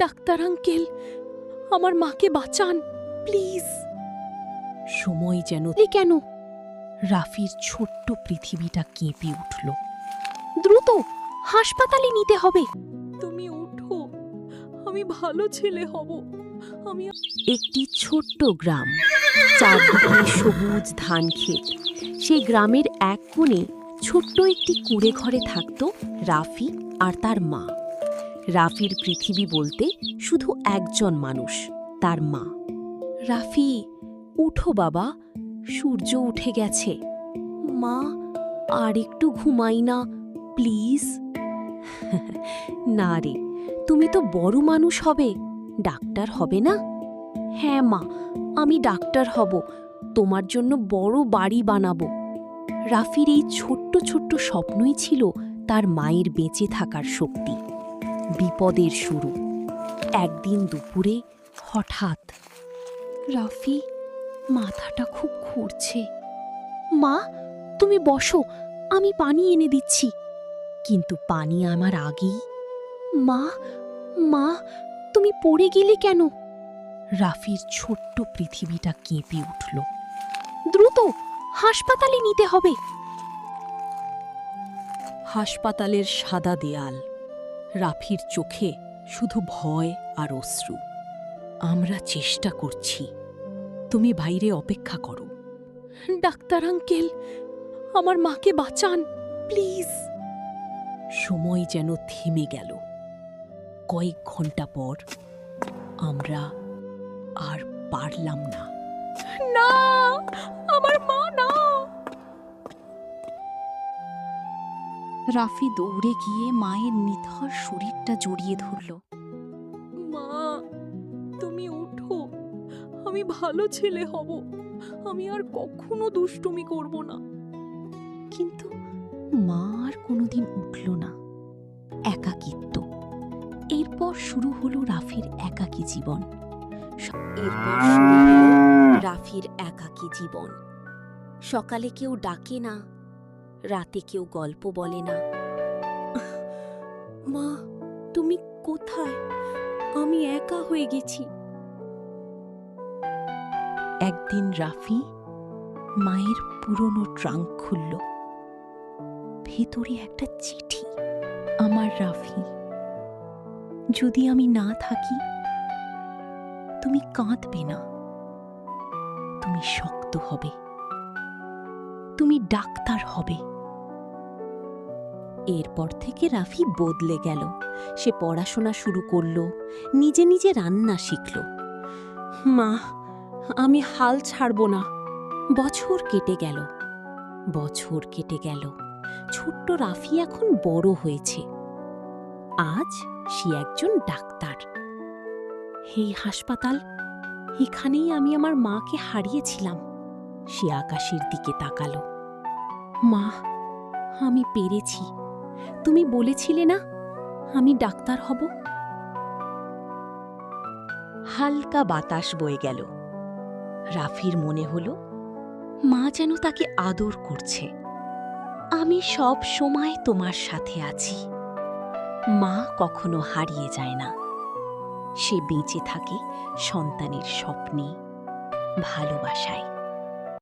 Doctor uncle, আমার মাকে বাঁচান প্লিজ। সময় যেন কেন, রাফির ছোট্ট পৃথিবীটা কেঁপে উঠল। দ্রুত হাসপাতালে নিতে হবে। তুমি উঠো, আমি ভালো ছেলে হব। আমি একটি ছোট্ট গ্রাম, চারদিকে সবুজ ধান ক্ষেত। সেই গ্রামের এক কোণে ছোট্ট একটি কুঁড়ে ঘরে থাকত রাফি আর তার মা। রাফির পৃথিবী বলতে শুধু একজন মানুষ, তার মা। রাফি, উঠো বাবা, সূর্য উঠে গেছে। মা, আর একটু ঘুমাই না প্লিজ। না রে, তুমি তো বড় মানুষ হবে, ডাক্তার হবে না? হ্যাঁ মা, আমি ডাক্তার হব, তোমার জন্য বড় বাড়ি বানাবো। রাফির এই ছোট্ট ছোট্ট স্বপ্নই ছিল তার মায়ের বেঁচে থাকার শক্তি। বিপদের শুরু। একদিন দুপুরে হঠাৎ রাফি, মাথাটা খুব ঘুরছে। মা, তুমি বসো, আমি পানি এনে দিচ্ছি। কিন্তু পানি আমার আগেই মা, মা, তুমি পড়ে গেলে কেন? রাফির ছোট্ট পৃথিবীটা কেঁপে উঠল। দ্রুত হাসপাতালে নিতে হবে। হাসপাতালের সাদা দেয়াল, রাফির চোখে শুধু ভয় আর অশ্রু। আমরা চেষ্টা করছি, তুমি বাইরে অপেক্ষা করো। ডাক্তার আঙ্কেল, আমার মাকে বাঁচান প্লিজ। সময় যেন থেমে গেল। কয়েক ঘন্টা পর আমরা আর পারলাম না। না, আমার মা না। রাফি দৌড়ে গিয়ে মায়ের নিথর শরীরটা জড়িয়ে ধরল। মা, তুমি উঠো, আমি ভালো ছেলে হব। আমি আর কখনো দুষ্টুমি করব না। কিন্তু মা আর কোনোদিন উঠল না। একাকিত্ব। এরপর শুরু হলো রাফির একাকী জীবন। রাফির একাকী জীবন। সকালে কেউ ডাকে না, রাতে কেউ গল্প বলে না। মা, তুমি কোথায়? আমি একা হয়ে গেছি। একদিন রাফি মায়ের পুরনো ট্রাঙ্ক খুলল। ভেতরে একটা চিঠি। আমার রাফি, যদি আমি না থাকি তুমি কাঁদবে না, তুমি শক্ত হবে, তুমি ডাক্তার হবে। এরপর থেকে রাফি বদলে গেল। সে পড়াশোনা শুরু করল, নিজে নিজে রান্না শিখল। মা, আমি হাল ছাড়ব না। বছর কেটে গেল, বছর কেটে গেল। ছোট্ট রাফি এখন বড় হয়েছে। আজ সে একজন ডাক্তার। এই হাসপাতাল, এখানেই আমি আমার মাকে হারিয়েছিলাম। সে আকাশের দিকে তাকালো। মা, আমি পেরেছি। তুমি বলেছিলে না আমি ডাক্তার হব? হালকা বাতাস বয়ে গেল। রাফির মনে হল মা যেন তাকে আদর করছে। আমি সব সময় তোমার সাথে আছি। মা কখনো হারিয়ে যায় না, সে বেঁচে থাকে সন্তানের স্বপ্নে, ভালোবাসায়।